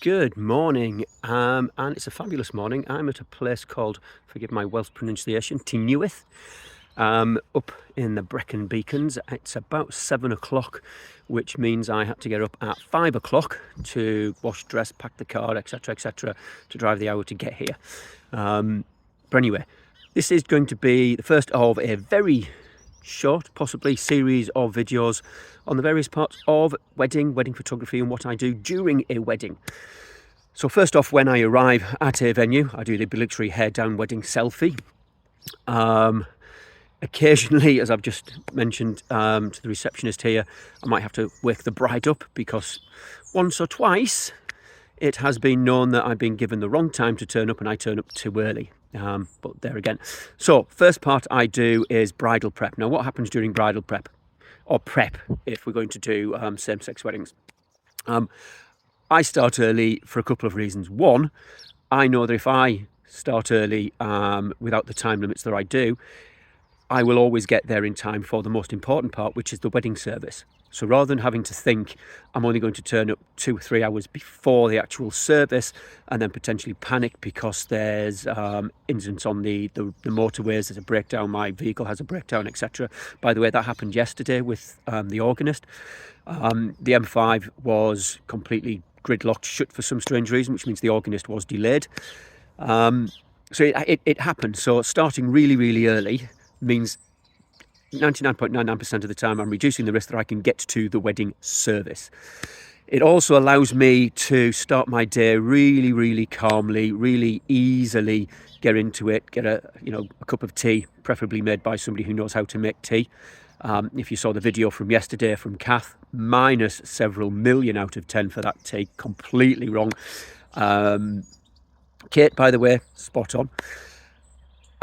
Good morning, and it's a fabulous morning. I'm at a place called, forgive my Welsh pronunciation, Tynewydd, up in the Brecon Beacons. It's about 7 o'clock, which means I had to get up at 5 o'clock to wash, dress, pack the car, etc., to drive the hour to get here. But anyway, this is going to be the first of a very short, possibly series of videos on the various parts of wedding photography and what I do during a wedding. So first off, when I arrive at a venue, I do the obligatory hair down wedding selfie. Occasionally, as I've just mentioned to the receptionist here, I might have to wake the bride up because once or twice it has been known that I've been given the wrong time to turn up and I turn up too early. But there again. So first part I do is bridal prep. Now what happens during bridal prep, or prep if we're going to do same-sex weddings? I start early for a couple of reasons. One, I know that if I start early without the time limits that I do, I will always get there in time for the most important part, which is the wedding service. So rather than having to think I'm only going to turn up 2 or 3 hours before the actual service and then potentially panic because there's incidents on the motorways, there's a breakdown, my vehicle has a breakdown, etc. By the way, that happened yesterday with the organist. The M5 was completely gridlocked shut for some strange reason, which means the organist was delayed. So it happened. So starting really early means 99.99% of the time I'm reducing the risk that I can get to the wedding service. It also allows me to start my day really calmly, really easily get into it, get a cup of tea, preferably made by somebody who knows how to make tea. If you saw the video from yesterday from Kath, minus several million out of 10 for that tea, completely wrong. Kate, by the way, spot on.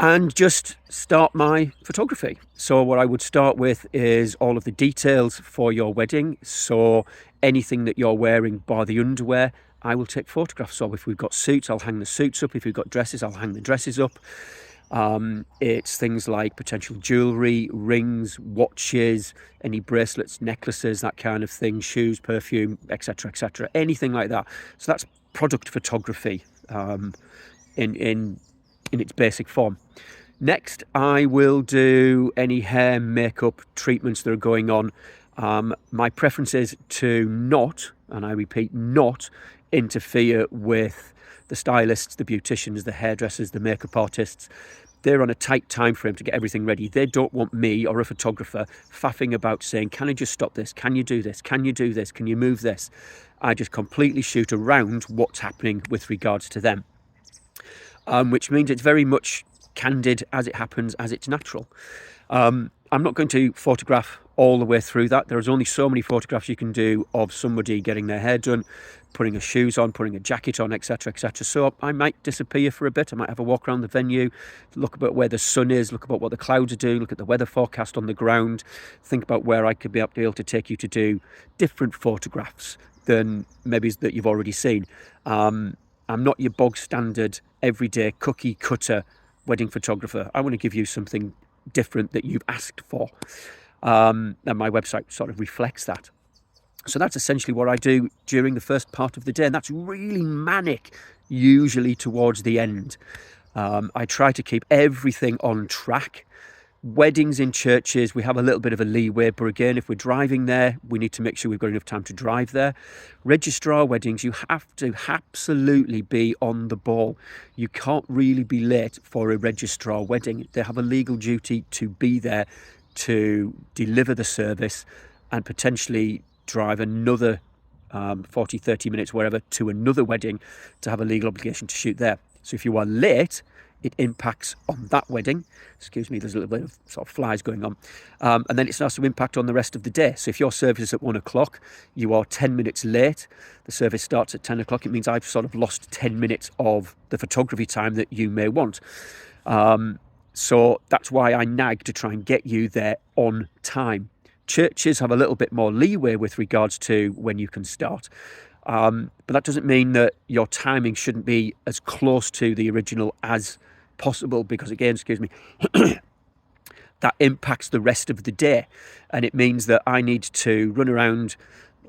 And just start my photography. So what I would start with is all of the details for your wedding. So anything that you're wearing, bar the underwear, I will take photographs. So if we've got suits, I'll hang the suits up. If we've got dresses, I'll hang the dresses up. It's things like potential jewellery, rings, watches, any bracelets, necklaces, that kind of thing, shoes, perfume, etc., anything like that. So that's product photography in its basic form. Next, I will do any hair, makeup, treatments that are going on. My preference is to not, and I repeat, not interfere with the stylists, the beauticians, the hairdressers, the makeup artists. They're on a tight time frame to get everything ready. They don't want me or a photographer faffing about saying, can I just stop this? Can you do this? Can you do this? Can you move this? I just completely shoot around what's happening with regards to them. Which means it's very much candid as it happens, as it's natural. I'm not going to photograph all the way through that. There's only so many photographs you can do of somebody getting their hair done, putting a shoes on, putting a jacket on, etc. So I might disappear for a bit. I might have a walk around the venue, look about where the sun is, look about what the clouds are doing, look at the weather forecast on the ground, think about where I could be able to take you to do different photographs than maybe that you've already seen. I'm not your bog standard everyday cookie cutter wedding photographer. I want to give you something different that you've asked for, and my website sort of reflects that. So that's essentially what I do during the first part of the day, and that's really manic, usually towards the end. I try to keep everything on track. Weddings in churches, we have a little bit of a leeway, but again, if we're driving there, we need to make sure we've got enough time to drive there. Registrar weddings, you have to absolutely be on the ball. You can't really be late for a registrar wedding. They have a legal duty to be there to deliver the service and potentially drive another 40, 30 minutes, wherever, to another wedding to have a legal obligation to shoot there. So if you are late, it impacts on that wedding. Excuse me, there's a little bit of sort of flies going on. And then it starts to impact on the rest of the day. So if your service is at 1 o'clock, you are 10 minutes late, the service starts at 10 o'clock, it means I've sort of lost 10 minutes of the photography time that you may want. So that's why I nag to try and get you there on time. Churches have a little bit more leeway with regards to when you can start. But that doesn't mean that your timing shouldn't be as close to the original as possible, because again, excuse me, that impacts the rest of the day, and it means that I need to run around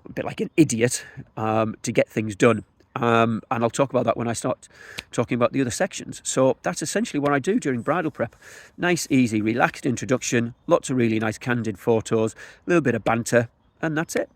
a bit like an idiot to get things done. And I'll talk about that when I start talking about the other sections. So that's essentially what I do during bridal prep. Nice, easy, relaxed introduction, lots of really nice candid photos, a little bit of banter, and that's it.